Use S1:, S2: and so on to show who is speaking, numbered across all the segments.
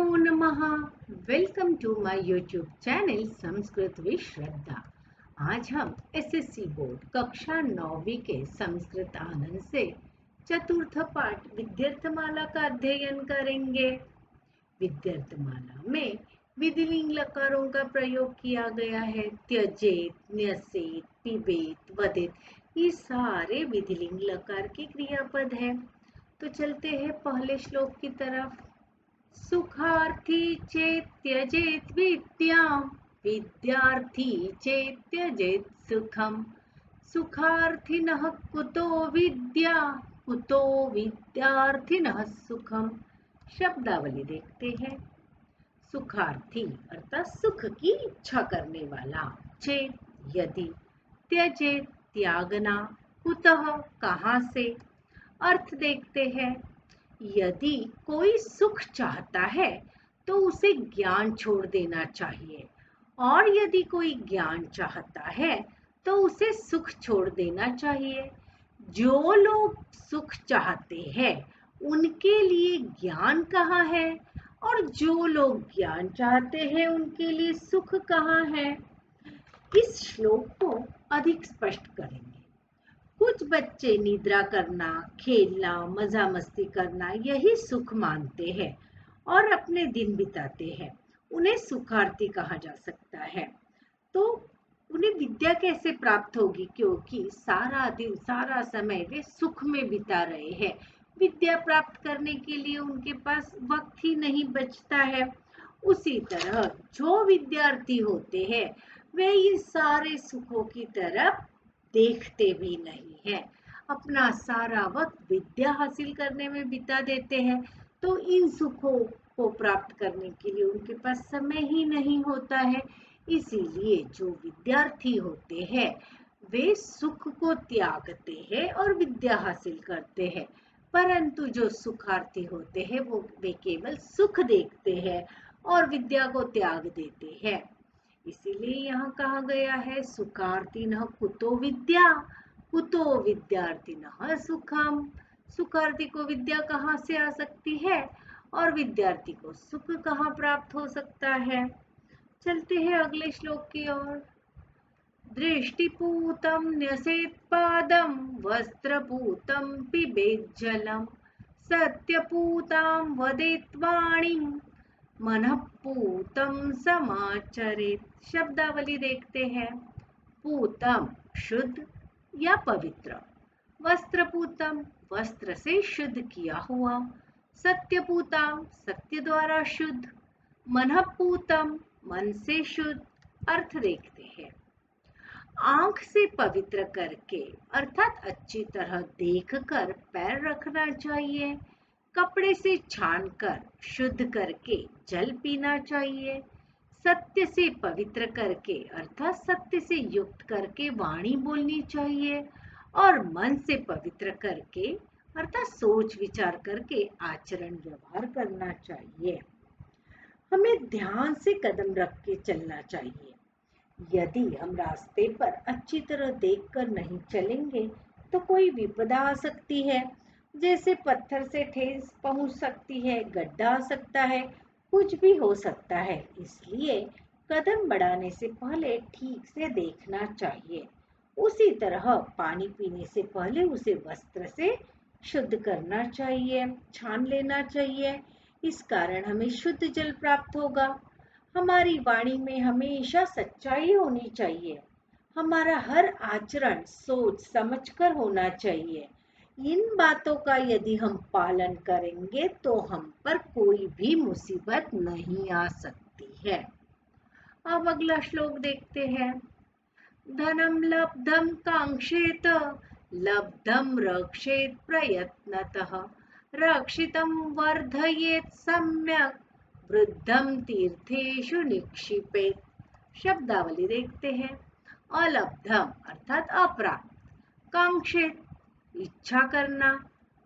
S1: नमो नमः। Welcome to my YouTube channel Sanskrit with Shraddha. आज हम एसएससी बोर्ड कक्षा 9वीं के संस्कृत आनंद से चतुर्थ पाठ विद्यार्थमाला का अध्ययन करेंगे। विद्यार्थमाला में विधिलिंग लकारों का प्रयोग किया गया है। त्यजेत, न्यसेत, पिबेत, वदेत, ये सारे विधिलिंग लकार के क्रियापद हैं। तो चलते हैं पहले श्लोक की तरफ। सुखार्थी चेत् त्यजेत् विद्यां, विद्यार्थी चेत् त्यजेत् सुखम्। सुखार्थिनः कुतो विद्या, कुतो विद्यार्थिनः सुखम्। शब्दावली देखते हैं। सुखार्थी अर्थात सुख की इच्छा करने वाला, चेत यदि, त्यजेत त्यागना, कुतः कहाँ से। अर्थ देखते हैं। यदि कोई सुख चाहता है तो उसे ज्ञान छोड़ देना चाहिए, और यदि कोई ज्ञान चाहता है तो उसे सुख छोड़ देना चाहिए। जो लोग सुख चाहते हैं उनके लिए ज्ञान कहाँ है, और जो लोग ज्ञान चाहते हैं उनके लिए सुख कहाँ है। इस श्लोक को अधिक स्पष्ट करेंगे। कुछ बच्चे निद्रा करना, खेलना, मजा मस्ती करना यही सुख मानते हैं और अपने दिन बिताते हैं। उन्हें सुखार्थी कहा जा सकता है। तो उन्हें विद्या कैसे प्राप्त होगी, क्योंकि सारा दिन सारा समय वे सुख में बिता रहे हैं। विद्या प्राप्त करने के लिए उनके पास वक्त ही नहीं बचता है। उसी तरह जो विद्यार्थी होते हैं वे इन सारे सुखों की तरफ देखते भी नहीं है, अपना सारा वक्त विद्या हासिल करने में बिता देते हैं। तो इन सुखों को प्राप्त करने के लिए उनके पास समय ही नहीं होता है। इसीलिए जो विद्यार्थी होते हैं वे सुख को त्यागते हैं और विद्या हासिल करते हैं। परंतु जो सुखार्थी होते हैं वे केवल सुख देखते हैं और विद्या को त्याग देते हैं। इसीलिए यहाँ कहा गया है सुखार्थिनः कुतो विद्या, कुतो विद्यार्थिनः सुखम। सुखार्थी को विद्या कहाँ से आ सकती है और विद्यार्थी को सुख कहाँ प्राप्त हो सकता है। चलते हैं अगले श्लोक की ओर। दृष्टिपूतं न्यसेत् पादं, वस्त्रपूतं पिबेत् जलम्, सत्यपूतां वदेत् वाणीं, मनःपूतं समाचरेत्। शब्दावली देखते हैं। पूतम शुद्ध या पवित्र, वस्त्रपूतम वस्त्र से शुद्ध किया हुआ, सत्यपूतम सत्य द्वारा शुद्ध, मनःपूतम मन से शुद्ध। अर्थ देखते हैं। आंख से पवित्र करके अर्थात अच्छी तरह देखकर पैर रखना चाहिए। कपड़े से छानकर शुद्ध करके जल पीना चाहिए। सत्य से पवित्र करके अर्थात सत्य से युक्त करके वाणी बोलनी चाहिए, और मन से पवित्र करके अर्थात सोच विचार करके आचरण व्यवहार करना चाहिए। हमें ध्यान से कदम रख के चलना चाहिए। यदि हम रास्ते पर अच्छी तरह देखकर नहीं चलेंगे तो कोई विपदा आ सकती है। जैसे पत्थर से ठेस पहुंच सकती है, गड्ढा आ सकता है, कुछ भी हो सकता है। इसलिए कदम बढ़ाने से पहले ठीक से देखना चाहिए। उसी तरह पानी पीने से पहले उसे वस्त्र से शुद्ध करना चाहिए, छान लेना चाहिए। इस कारण हमें शुद्ध जल प्राप्त होगा। हमारी वाणी में हमेशा सच्चाई होनी चाहिए। हमारा हर आचरण सोच समझकर होना चाहिए। इन बातों का यदि हम पालन करेंगे तो हम पर कोई भी मुसीबत नहीं आ सकती है। अब अगला श्लोक देखते हैं। धनम लब्धम कांक्षेत, लब्धम रक्षेत प्रयत्नतः, रक्षितं वर्धयेत् सम्यक्, वृद्धम तीर्थेषु निक्षिपेत्। शब्दावली देखते हैं। अलब्धम अर्थात अप्राप्त, कांक्षेत इच्छा करना,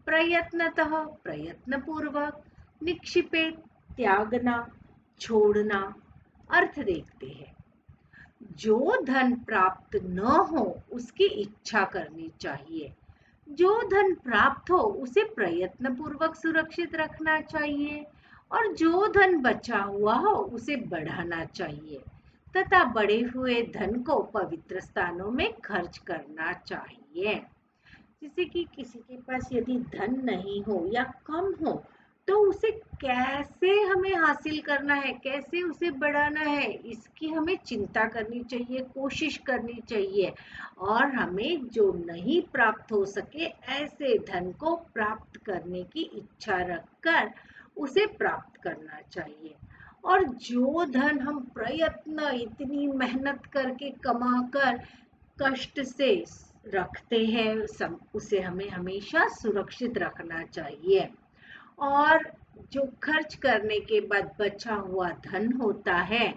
S1: प्रयत्नतः प्रयत्न पूर्वक, निक्षिपेत त्यागना छोड़ना। अर्थ देखते हैं। जो धन प्राप्त न हो उसकी इच्छा करनी चाहिए। जो धन प्राप्त हो उसे प्रयत्न पूर्वक सुरक्षित रखना चाहिए, और जो धन बचा हुआ हो उसे बढ़ाना चाहिए तथा बढ़े हुए धन को पवित्र स्थानों में खर्च करना चाहिए। जैसे कि किसी के पास यदि धन नहीं हो या कम हो तो उसे कैसे हमें हासिल करना है, कैसे उसे बढ़ाना है, इसकी हमें चिंता करनी चाहिए, कोशिश करनी चाहिए। और हमें जो नहीं प्राप्त हो सके ऐसे धन को प्राप्त करने की इच्छा रखकर उसे प्राप्त करना चाहिए। और जो धन हम प्रयत्न इतनी मेहनत करके कमाकर कष्ट से रखते हैं उसे हमें हमेशा सुरक्षित रखना चाहिए। और जो खर्च करने के बाद बचा हुआ धन होता है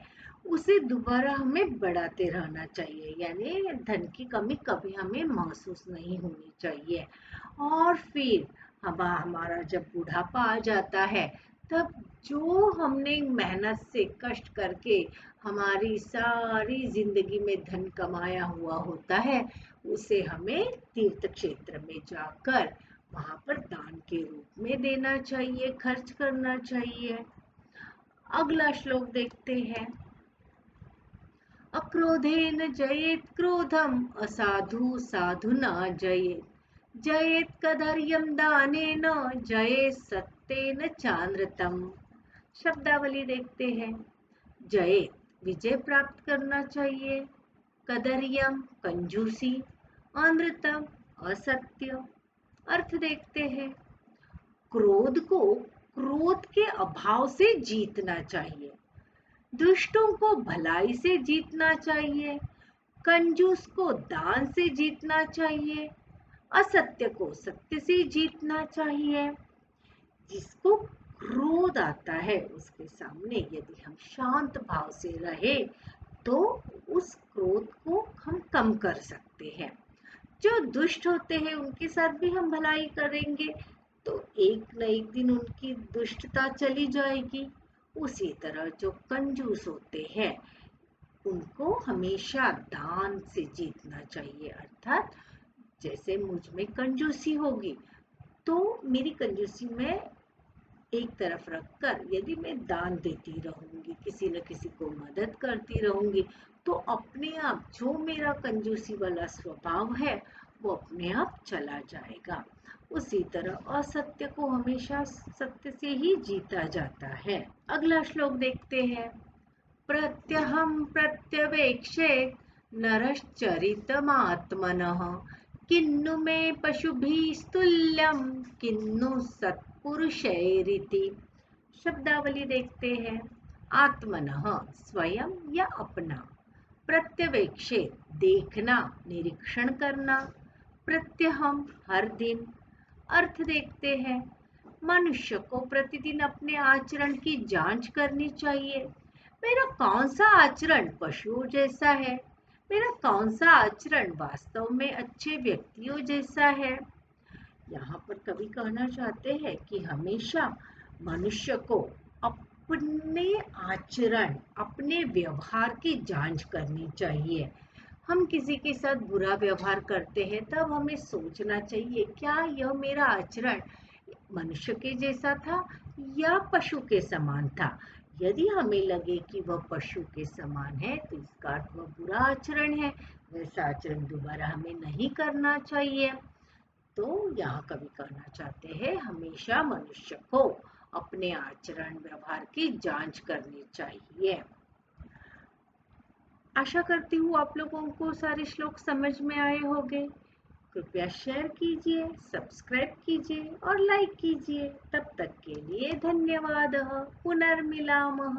S1: उसे दोबारा हमें बढ़ाते रहना चाहिए, यानी धन की कमी कभी हमें महसूस नहीं होनी चाहिए। और फिर हमारा जब बुढ़ापा आ जाता है तब जो हमने मेहनत से कष्ट करके हमारी सारी जिंदगी में धन कमाया हुआ होता है उसे हमें तीर्थ क्षेत्र में जाकर वहां पर दान के रूप में देना चाहिए, खर्च करना चाहिए। अगला श्लोक देखते हैं। अक्रोधेन जयेत क्रोधम असाधु साधुना जयेत जयेत कदर्यम दानेन जयेत सत्येन चान्द्रतम। शब्दावली देखते हैं। जयेत विजय प्राप्त करना चाहिए, कदर्यम कंजूसी, आन्द्रतम असत्य। अर्थ देखते हैं। क्रोध को क्रोध के अभाव से जीतना चाहिए, दुष्टों को भलाई से जीतना चाहिए, कंजूस को दान से जीतना चाहिए, असत्य को सत्य से जीतना चाहिए। जिसको क्रोध आता है उसके सामने यदि हम शांत भाव से रहे तो उस क्रोध को हम कम कर सकते हैं। जो दुष्ट होते हैं उनके साथ भी हम भलाई करेंगे तो एक न एक दिन उनकी दुष्टता चली जाएगी। उसी तरह जो कंजूस होते हैं उनको हमेशा दान से जीतना चाहिए, अर्थात जैसे मुझ में कंजूसी होगी तो मेरी कंजूसी में एक तरफ रखकर यदि मैं दान देती रहूंगी, किसी न किसी को मदद करती रहूंगी तो अपने आप जो मेरा कंजूसी वाला स्वभाव है वो अपने आप चला जाएगा। उसी तरह असत्य को हमेशा सत्य से ही जीता जाता है। अगला श्लोक देखते हैं। प्रत्यहं प्रत्यवेक्षेत नरश्चरितमात्मनः किन्नु मे पशुभिस्तुल्यं किन्नु सत्पुरुषैरिति। शब्दावली देखते हैं। आत्मनः स्वयं या अपना, प्रत्यवेक्षेत देखना, निरीक्षण करना, प्रत्यहम हर दिन। अर्थ देखते हैं। मनुष्य को प्रतिदिन अपने आचरण की जांच करनी चाहिए। मेरा कौन सा आचरण पशुओं जैसा है, मेरा कौन सा आचरण वास्तव में अच्छे व्यक्तियों जैसा है। यहाँ पर कवि कहना चाहते हैं कि हमेशा मनुष्य को अपने आचरण, अपने व्यवहार की जांच करनी चाहिए। हम किसी के साथ बुरा व्यवहार करते हैं तब हमें सोचना चाहिए क्या यह मेरा आचरण मनुष्य के जैसा था या पशु के समान था। यदि हमें लगे कि वह पशु के समान है तो इसका अर्थ वह बुरा आचरण है, वैसा आचरण दोबारा हमें नहीं करना चाहिए। तो यहाँ कवि कहना चाहते हैं हमेशा मनुष्य को अपने आचरण व्यवहार की जांच करनी चाहिए। आशा करती हूँ आप लोगों को सारे श्लोक समझ में आए होंगे। कृपया शेयर कीजिए, सब्सक्राइब कीजिए और लाइक कीजिए। तब तक के लिए धन्यवाद। पुनर्मिलामः।